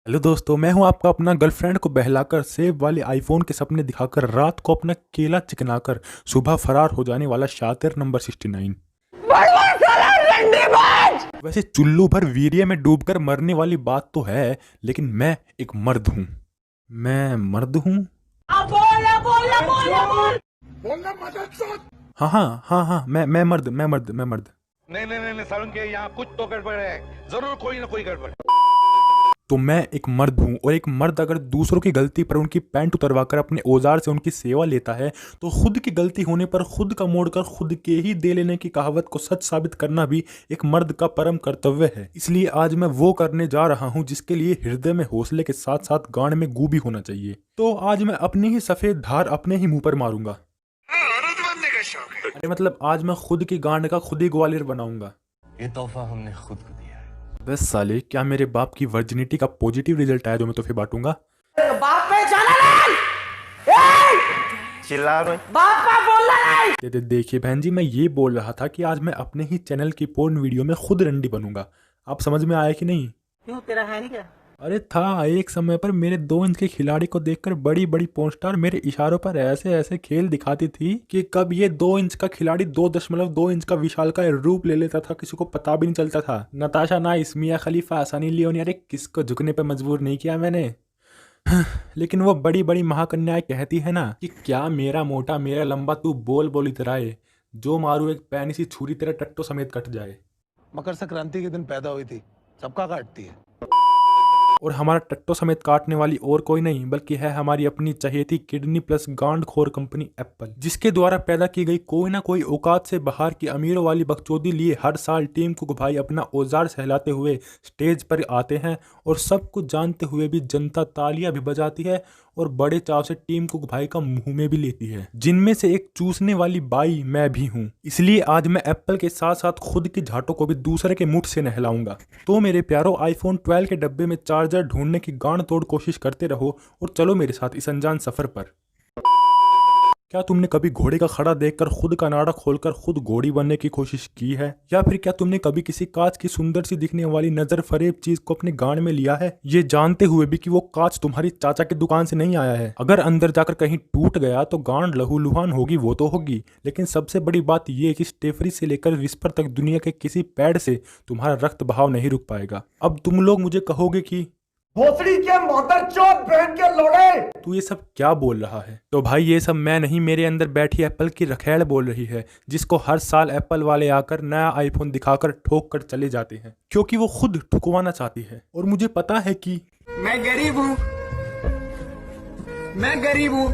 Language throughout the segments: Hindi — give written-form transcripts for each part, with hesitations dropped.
हेलो दोस्तों, मैं हूं आपका अपना गर्लफ्रेंड को बहलाकर सेब वाले आईफोन के सपने दिखाकर रात को अपना केला चिकनाकर सुबह फरार हो जाने वाला शातिर नंबर 69। वैसे चुल्लू भर वीर्य में डूबकर मरने वाली बात तो है, लेकिन मैं एक मर्द हूं। मैं मर्द हूं। हाँ हाँ हाँ हाँ, मैं मर्द। नहीं सारुण के यहाँ कुछ तो गड़बड़ है। जरूर कोई ना कोई गड़बड़। तो मैं एक मर्द हूं, और एक मर्द अगर दूसरों की गलती पर उनकी पैंट उतरवाकर अपने औजार से उनकी सेवा लेता है, तो खुद की गलती होने पर खुद का मोड़कर खुद के ही दे लेने की कहावत को सच साबित करना भी एक मर्द का परम कर्तव्य है। इसलिए आज मैं वो करने जा रहा हूं जिसके लिए हृदय में हौसले के साथ साथ गांड में गू भी होना चाहिए। तो आज मैं अपनी ही सफेद धार अपने ही मुंह पर मारूंगा। अरे मतलब आज मैं खुद की गांड का खुद ही ग्वालियर बनाऊंगा। ये तोहफा हमने खुद को दिया है। बस साले, क्या मेरे बाप की वर्जिनिटी का पॉजिटिव रिजल्ट आया जो मैं तोहफे बांटूंगा? बाप पे चला नहीं। चिल्ला रहे बाप का बोलना नहीं। देखिए बहन जी, मैं ये बोल रहा था कि आज मैं अपने ही चैनल की पोर्न वीडियो में खुद रंडी बनूंगा। आप समझ में आया कि नहीं? क्यों, तेरा है नहीं क्या? अरे था एक समय पर मेरे 2 इंच के खिलाड़ी को देखकर बड़ी बड़ी पोर्न स्टार मेरे इशारों पर ऐसे ऐसे खेल दिखाती थी कि कब ये 2 इंच का खिलाड़ी 2.2 इंच का विशाल का रूप ले लेता था, किसी को पता भी नहीं चलता था। नताशा नाइस, मिया खलीफा, सनी लियोनी, अरे किसको झुकने पर मजबूर नहीं किया मैंने। लेकिन वो बड़ी बड़ी महाकन्याएं कहती है ना कि क्या मेरा मोटा मेरा लंबा तू बोल बोल इतराए, जो मारू एक पैनी सी छुरी तेरा टट्टो समेत कट जाए। मकर संक्रांति के दिन पैदा हुई थी, सबका काटती है। और हमारा टट्टो समेत काटने वाली और कोई नहीं बल्कि है हमारी अपनी चहेती किडनी प्लस गांड खोर कंपनी एप्पल, जिसके द्वारा पैदा की गई कोई ना कोई औकात से बाहर की अमीरों वाली बकचोदी लिए हर साल टीम कुक भाई अपना औजार सहलाते हुए स्टेज पर आते हैं, और सब कुछ जानते हुए भी जनता तालियां भी बजाती है और बड़े चाव से टीम कुक भाई का मुंह में भी लेती है, जिनमें से एक चूसने वाली बाई मैं भी हूँ। इसलिए आज मैं एप्पल के साथ साथ खुद की झाटों को भी दूसरे के मुठ से नहलाऊंगा। तो मेरे प्यारो, आईफोन 12 के डब्बे में चार्जर ढूंढने की गांड तोड़ कोशिश करते रहो और चलो मेरे साथ इस अनजान सफर पर। क्या तुमने कभी घोड़े का खड़ा देखकर खुद का नाड़ा खोलकर खुद घोड़ी बनने की कोशिश की है? या फिर क्या तुमने कभी किसी कांच की सुंदर सी दिखने वाली नजर फरेब चीज को अपने गांड में लिया है, ये जानते हुए भी कि वो कांच तुम्हारी चाचा की दुकान से नहीं आया है? अगर अंदर जाकर कहीं टूट गया तो गांड लहूलुहान होगी, वो तो होगी, लेकिन सबसे बड़ी बात यह कि स्टेफरी से लेकर विस्पर तक दुनिया के किसी पैड से तुम्हारा रक्त बहाव नहीं रुक पाएगा। अब तुम लोग मुझे कहोगे कि भोसड़ी के मदरचोद बहन के लोड़े। तू ये सब क्या बोल रहा है? तो भाई ये सब मैं नहीं, मेरे अंदर बैठी एप्पल की रखेल बोल रही है, जिसको हर साल एप्पल वाले आकर नया आईफोन दिखाकर ठोक कर चले जाते हैं, क्योंकि वो खुद ठुकवाना चाहती है। और मुझे पता है कि मैं गरीब हूँ, मैं गरीब हूँ।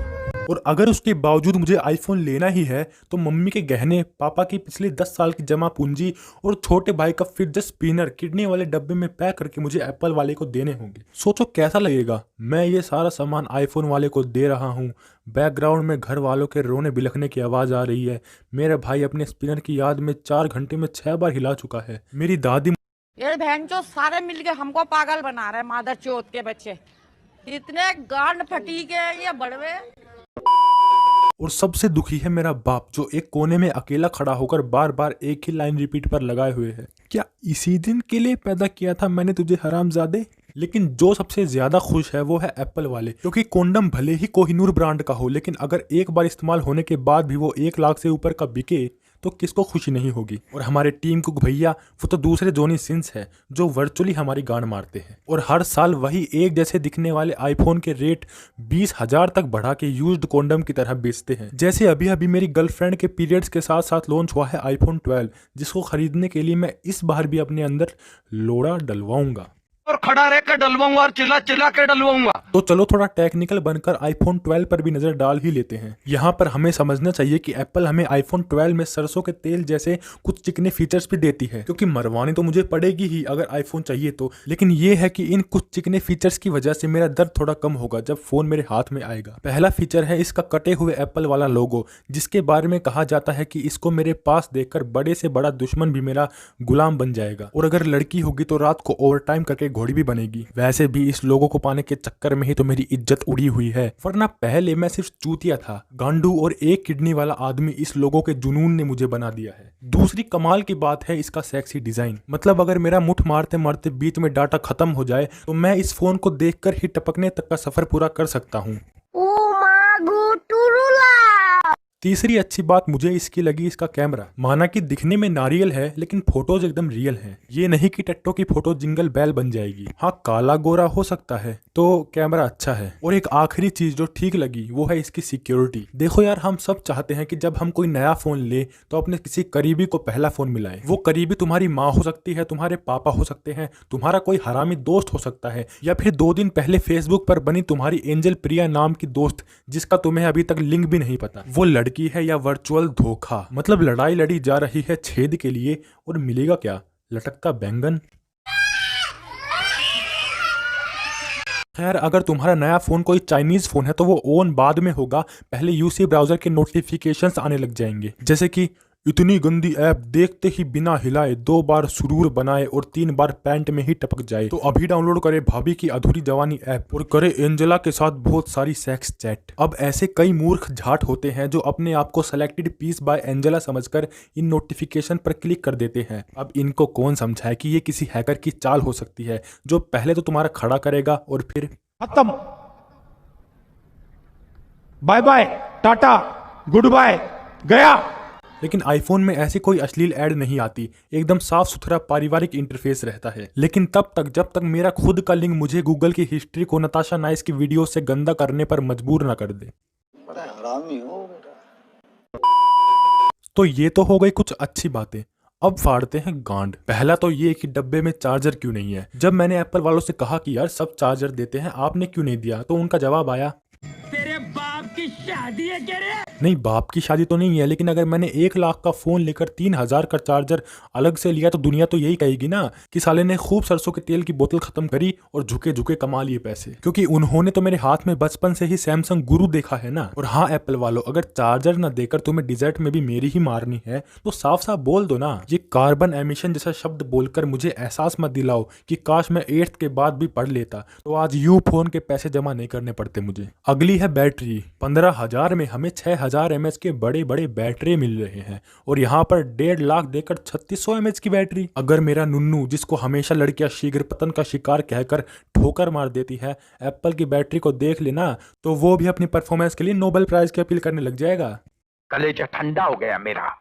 और अगर उसके बावजूद मुझे आईफोन लेना ही है तो मम्मी के गहने, पापा की पिछले 10 साल की जमा पूंजी और छोटे भाई का फिटजेट स्पिनर किडनी वाले डब्बे में पैक करके मुझे एप्पल वाले को देने होंगे। सोचो कैसा लगेगा, मैं ये सारा सामान आईफोन वाले को दे रहा हूँ, बैकग्राउंड में घर वालों के रोने बिलखने की आवाज आ रही है, मेरा भाई अपने स्पिनर की याद में 4 घंटे में 6 बार हिला चुका है, मेरी दादी ये बहन चो सारे मिलके हमको पागल बना रहे, मादर चोत के बच्चे इतने गांड फटी के ये बड़वे। और सबसे दुखी है मेरा बाप, जो एक कोने में अकेला खड़ा होकर बार बार एक ही लाइन रिपीट पर लगाए हुए है, क्या इसी दिन के लिए पैदा किया था मैंने तुझे हरामजादे? लेकिन जो सबसे ज्यादा खुश है वो है एप्पल वाले, क्योंकि कोंडम भले ही कोहिनूर ब्रांड का हो, लेकिन अगर एक बार इस्तेमाल होने के बाद भी वो 1 लाख से ऊपर का बिके तो किसको खुशी नहीं होगी। और हमारे टीम कुक भैया वो तो दूसरे जोनी सिंस है, जो वर्चुअली हमारी गांड मारते हैं, और हर साल वही एक जैसे दिखने वाले आईफोन के रेट 20,000 तक बढ़ा के यूज्ड कोंडम की तरह बेचते हैं। जैसे अभी अभी मेरी गर्लफ्रेंड के पीरियड्स के साथ साथ लॉन्च हुआ है आईफोन 12, जिसको खरीदने के लिए मैं इस बार भी अपने अंदर लोड़ा डलवाऊंगा और खड़ा रहकर डलवाऊंगा और चिल्ला चिल्ला के डलवाऊंगा। तो चलो थोड़ा टेक्निकल बनकर आईफोन 12 पर भी नजर डाल ही लेते हैं। यहाँ पर हमें समझना चाहिए कि एप्पल हमें आईफोन 12 में सरसों के तेल जैसे कुछ चिकने फीचर्स भी देती है, क्योंकि मरवानी तो मुझे पड़ेगी ही अगर आईफोन चाहिए तो, लेकिन ये है कि इन कुछ चिकने फीचर्स की वजह से मेरा दर्द थोड़ा कम होगा जब फोन मेरे हाथ में आएगा। पहला फीचर है इसका कटे हुए एप्पल वाला लोगो, जिसके बारे में कहा जाता है कि इसको मेरे पास देखकर बड़े से बड़ा दुश्मन भी मेरा गुलाम बन जाएगा, और अगर लड़की होगी तो रात को ओवर टाइम करके घोड़ी भी बनेगी। वैसे भी इस लोगों को पाने के चक्कर में ही तो मेरी इज्जत उड़ी हुई है, वरना पहले मैं सिर्फ चूतिया था। गांडू और एक किडनी वाला आदमी इस लोगों के जुनून ने मुझे बना दिया है। दूसरी कमाल की बात है इसका सेक्सी डिजाइन। मतलब अगर मेरा मुठ मारते मारते बीच में डाटा खत्म हो जाए तो मैं इस फोन को देखकर ही टपकने तक का सफर पूरा कर सकता हूँ। तीसरी अच्छी बात मुझे इसकी लगी इसका कैमरा। माना कि दिखने में नारियल है लेकिन फोटोज एकदम रियल हैं। ये नहीं कि टट्टो की फोटो जिंगल बैल बन जाएगी। हाँ, काला गोरा हो सकता है तो कैमरा अच्छा है। और एक आखिरी चीज जो ठीक लगी वो है इसकी सिक्योरिटी। देखो यार, हम सब चाहते हैं कि जब हम कोई नया फोन ले तो अपने किसी करीबी को पहला फोन मिलाए। वो करीबी तुम्हारी माँ हो सकती है, तुम्हारे पापा हो सकते हैं, तुम्हारा कोई हरामी दोस्त हो सकता है, या फिर 2 दिन पहले फेसबुक पर बनी तुम्हारी एंजल प्रिया नाम की दोस्त जिसका तुम्हें अभी तक लिंक भी नहीं पता। वो लड़की है या वर्चुअल धोखा। मतलब लड़ाई लड़ी जा रही है छेद के लिए और मिलेगा क्या? लटकता बैंगन। खैर, अगर तुम्हारा नया फोन कोई चाइनीज फोन है तो वो ओन बाद में होगा। पहले यूसी ब्राउजर के नोटिफिकेशंस आने लग जाएंगे, जैसे कि इतनी गंदी ऐप देखते ही बिना हिलाए 2 बार सुरूर बनाए और 3 बार पैंट में ही टपक जाए। तो अभी डाउनलोड करे भाभी की अधूरी जवानी ऐप और करे एंजेला के साथ बहुत सारी सेक्स चैट। अब ऐसे कई मूर्ख झाट होते हैं जो अपने आप को सेलेक्टेड पीस बाय एंजेला समझकर इन नोटिफिकेशन पर क्लिक कर देते हैं। अब इनको कौन समझाए कि ये किसी हैकर की चाल हो सकती है जो पहले तो तुम्हारा खड़ा करेगा और फिर खत्म, bye bye, tata, good bye, गया। लेकिन आईफोन में ऐसी कोई अश्लील ऐड नहीं आती, एकदम साफ सुथरा पारिवारिक इंटरफेस रहता है। लेकिन तब तक जब तक मेरा खुद का लिंक मुझे गूगल की हिस्ट्री को नताशा नाइस की वीडियो से गंदा करने पर मजबूर ना कर दे। बड़ा हरामी हो बेटा। तो ये तो हो गई कुछ अच्छी बातें। अब फाड़ते हैं गांड। पहला तो ये कि डब्बे में चार्जर क्यों नहीं है। जब मैंने एप्पल वालों से कहा कि यार सब चार्जर देते हैं, आपने क्यों नहीं दिया, तो उनका जवाब आया, तेरे बाप की शादी है क्या रे? नहीं, बाप की शादी तो नहीं है, लेकिन अगर मैंने 1 लाख का फोन लेकर 3000 का चार्जर अलग से लिया तो दुनिया तो यही कहेगी ना कि साले ने खूब सरसों के तेल की बोतल खत्म करी और झुके झुके कमा लिए पैसे। क्योंकि उन्होंने तो मेरे हाथ में बचपन से ही सैमसंग गुरु देखा है ना। और हाँ एप्पल वालों, अगर चार्जर न देकर तुम्हें डिजर्ट में भी मेरी ही मारनी है तो साफ साफ बोल दो ना। ये कार्बन एमिशन जैसा शब्द बोलकर मुझे एहसास मत दिलाओ कि काश मैं 8th के बाद भी पढ़ लेता तो आज यू फोन के पैसे जमा नहीं करने पड़ते मुझे। अगली है बैटरी। 15,000 में हमें 6000 mAh के बड़े बड़े बैटरी मिल रहे हैं और यहाँ पर 1.5 लाख देकर 3600 mAh की बैटरी। अगर मेरा नुन्नू, जिसको हमेशा लड़कियां शीघ्र पतन का शिकार कहकर ठोकर मार देती है, एप्पल की बैटरी को देख लेना तो वो भी अपनी परफॉर्मेंस के लिए नोबेल प्राइज की अपील करने लग जाएगा। कलेजा ठंडा हो गया मेरा।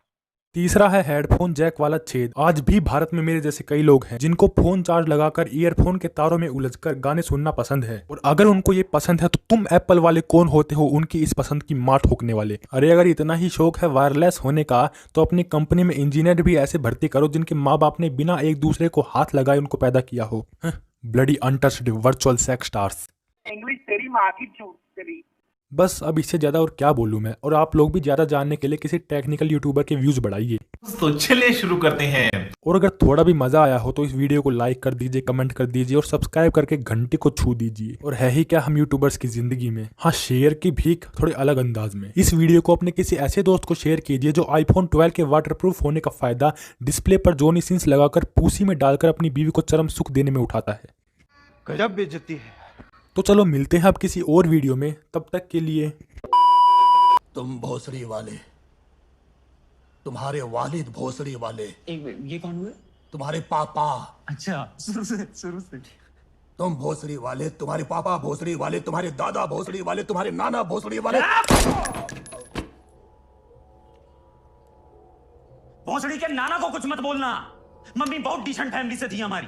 तीसरा है हेडफोन जैक वाला छेद। आज भी भारत में मेरे जैसे कई लोग हैं जिनको फोन चार्ज लगाकर ईयरफोन के तारों में उलझकर गाने सुनना पसंद है। और अगर उनको ये पसंद है तो तुम एप्पल वाले कौन होते हो उनकी इस पसंद की मार ठोकने वाले। अरे अगर इतना ही शौक है वायरलेस होने का तो अपनी कंपनी में इंजीनियर भी ऐसे भर्ती करो जिनके माँ बाप ने बिना एक दूसरे को हाथ लगाए उनको पैदा किया हो। Bloody untouched virtual sex stars. English तेरी माँ की चूत तेरी। बस अब इससे ज्यादा और क्या बोलूं मैं। और आप लोग भी ज्यादा जानने के लिए किसी टेक्निकल यूट्यूबर के व्यूज बढ़ाइए। तो चलिए शुरू करते हैं। और अगर थोड़ा भी मजा आया हो तो इस वीडियो को लाइक कर दीजिए, कमेंट कर दीजिए और सब्सक्राइब करके घंटे को छू दीजिए। और है ही क्या हम यूट्यूबर्स की जिंदगी में, हाँ, शेयर की भीख थोड़े अलग अंदाज में। इस वीडियो को अपने किसी ऐसे दोस्त को शेयर कीजिए जो आईफोन 12 के वाटरप्रूफ होने का फायदा डिस्प्ले पर जॉनी सिंस लगाकर पूसी में डालकर अपनी बीवी को चरम सुख देने में उठाता है। गजब बेइज्जती है। तो चलो मिलते हैं अब किसी और वीडियो में, तब तक के लिए। तुम भोसड़ी वाले, तुम्हारे वालिद भोसड़ी वाले। एक मिनट, ये कौन हुए? तुम्हारे पापा। अच्छा, शुरू से। तुम भोसड़ी वाले, तुम्हारे पापा भोसड़ी वाले, तुम्हारे दादा भोसड़ी वाले, तुम्हारे नाना भोसड़ी वाले। भोसड़ी के नाना को कुछ मत बोलना। मम्मी बहुत डिसेंट फैमिली से थी हमारी।